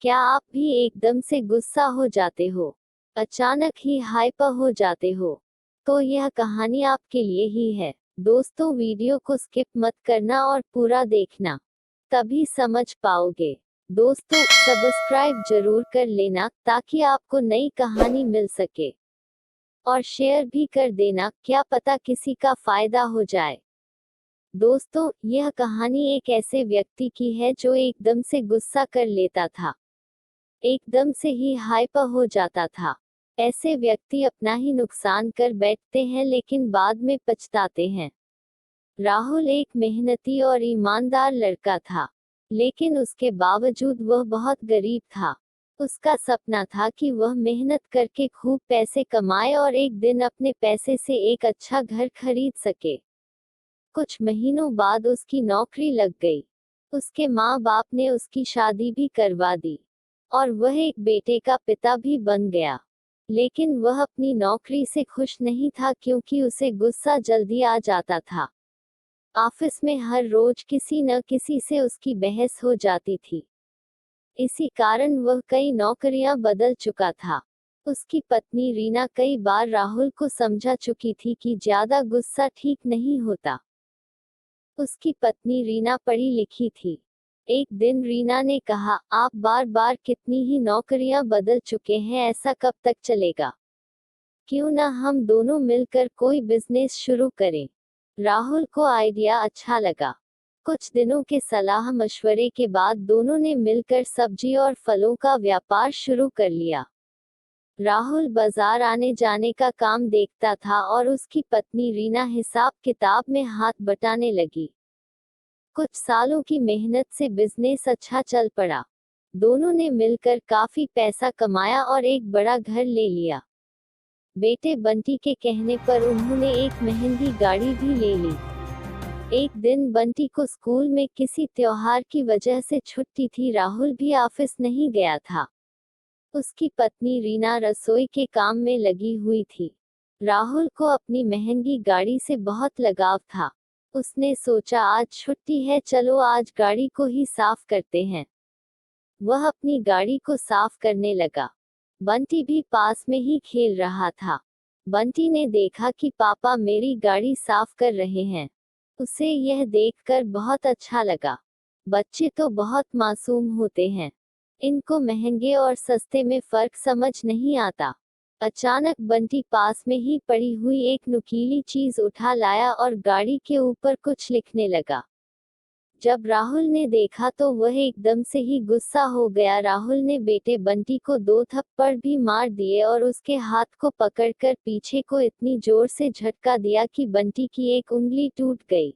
क्या आप भी एकदम से गुस्सा हो जाते हो? अचानक ही हाइपर हो जाते हो? तो यह कहानी आपके लिए ही है। दोस्तों, वीडियो को स्किप मत करना और पूरा देखना, तभी समझ पाओगे। दोस्तों, सब्सक्राइब जरूर कर लेना ताकि आपको नई कहानी मिल सके, और शेयर भी कर देना, क्या पता किसी का फायदा हो जाए। दोस्तों, यह कहानी एक ऐसे व्यक्ति की है जो एकदम से गुस्सा कर लेता था, एकदम से ही हाइपर हो जाता था। ऐसे व्यक्ति अपना ही नुकसान कर बैठते हैं लेकिन बाद में पछताते हैं। राहुल एक मेहनती और ईमानदार लड़का था, लेकिन उसके बावजूद वह बहुत गरीब था। उसका सपना था कि वह मेहनत करके खूब पैसे कमाए और एक दिन अपने पैसे से एक अच्छा घर खरीद सके। कुछ महीनों बाद उसकी नौकरी लग गई। उसके माँ बाप ने उसकी शादी भी करवा दी और वह एक बेटे का पिता भी बन गया। लेकिन वह अपनी नौकरी से खुश नहीं था क्योंकि उसे गुस्सा जल्दी आ जाता था। ऑफिस में हर रोज किसी न किसी से उसकी बहस हो जाती थी। इसी कारण वह कई नौकरियां बदल चुका था। उसकी पत्नी रीना कई बार राहुल को समझा चुकी थी कि ज्यादा गुस्सा ठीक नहीं होता। उसकी पत्नी रीना पढ़ी लिखी थी। एक दिन रीना ने कहा, आप बार बार कितनी ही नौकरियां बदल चुके हैं, ऐसा कब तक चलेगा? क्यों ना हम दोनों मिलकर कोई बिजनेस शुरू करें। राहुल को आइडिया अच्छा लगा। कुछ दिनों के सलाह मशवरे के बाद दोनों ने मिलकर सब्जी और फलों का व्यापार शुरू कर लिया। राहुल बाजार आने जाने का काम देखता था और उसकी पत्नी रीना हिसाब किताब में हाथ बटाने लगी। कुछ सालों की मेहनत से बिजनेस अच्छा चल पड़ा। दोनों ने मिलकर काफी पैसा कमाया और एक बड़ा घर ले लिया। बेटे बंटी के कहने पर उन्होंने एक महंगी गाड़ी भी ले ली। एक दिन बंटी को स्कूल में किसी त्योहार की वजह से छुट्टी थी। राहुल भी ऑफिस नहीं गया था। उसकी पत्नी रीना रसोई के काम में लगी हुई थी। राहुल को अपनी महंगी गाड़ी से बहुत लगाव था। उसने सोचा, आज छुट्टी है, चलो आज गाड़ी को ही साफ करते हैं। वह अपनी गाड़ी को साफ करने लगा। बंटी भी पास में ही खेल रहा था। बंटी ने देखा कि पापा मेरी गाड़ी साफ कर रहे हैं। उसे यह देखकर बहुत अच्छा लगा। बच्चे तो बहुत मासूम होते हैं, इनको महंगे और सस्ते में फर्क समझ नहीं आता। अचानक बंटी पास में ही पड़ी हुई एक नुकीली चीज उठा लाया और गाड़ी के ऊपर कुछ लिखने लगा। जब राहुल ने देखा तो वह एकदम से ही गुस्सा हो गया। राहुल ने बेटे बंटी को 2 थप्पड़ भी मार दिए और उसके हाथ को पकड़कर पीछे को इतनी जोर से झटका दिया कि बंटी की एक उंगली टूट गई।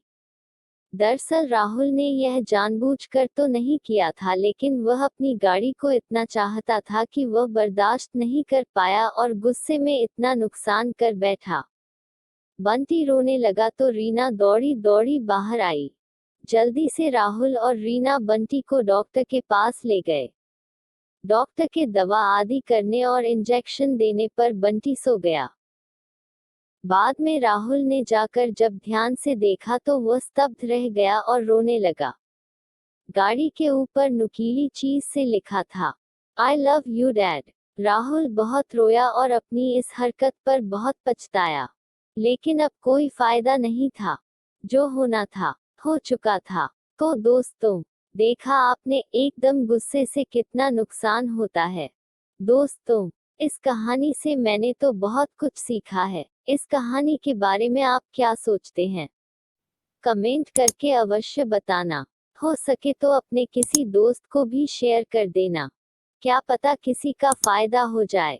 दरअसल राहुल ने यह जानबूझकर तो नहीं किया था, लेकिन वह अपनी गाड़ी को इतना चाहता था कि वह बर्दाश्त नहीं कर पाया और गुस्से में इतना नुकसान कर बैठा। बंटी रोने लगा तो रीना दौड़ी दौड़ी बाहर आई। जल्दी से राहुल और रीना बंटी को डॉक्टर के पास ले गए। डॉक्टर के दवा आदि करने और इंजेक्शन देने पर बंटी सो गया। बाद में राहुल ने जाकर जब ध्यान से देखा तो वह स्तब्ध रह गया और रोने लगा। गाड़ी के ऊपर नुकीली चीज से लिखा था, I love you dad. Rahul बहुत रोया और अपनी इस हरकत पर बहुत पछताया। लेकिन अब कोई फायदा नहीं था। जो होना था हो चुका था। तो दोस्तों, देखा आपने एकदम गुस्से से कितना नुकसान होता है। दोस्तों, इस कहानी से मैंने तो बहुत कुछ सीखा है। इस कहानी के बारे में आप क्या सोचते हैं? कमेंट करके अवश्य बताना। हो सके तो अपने किसी दोस्त को भी शेयर कर देना, क्या पता किसी का फायदा हो जाए।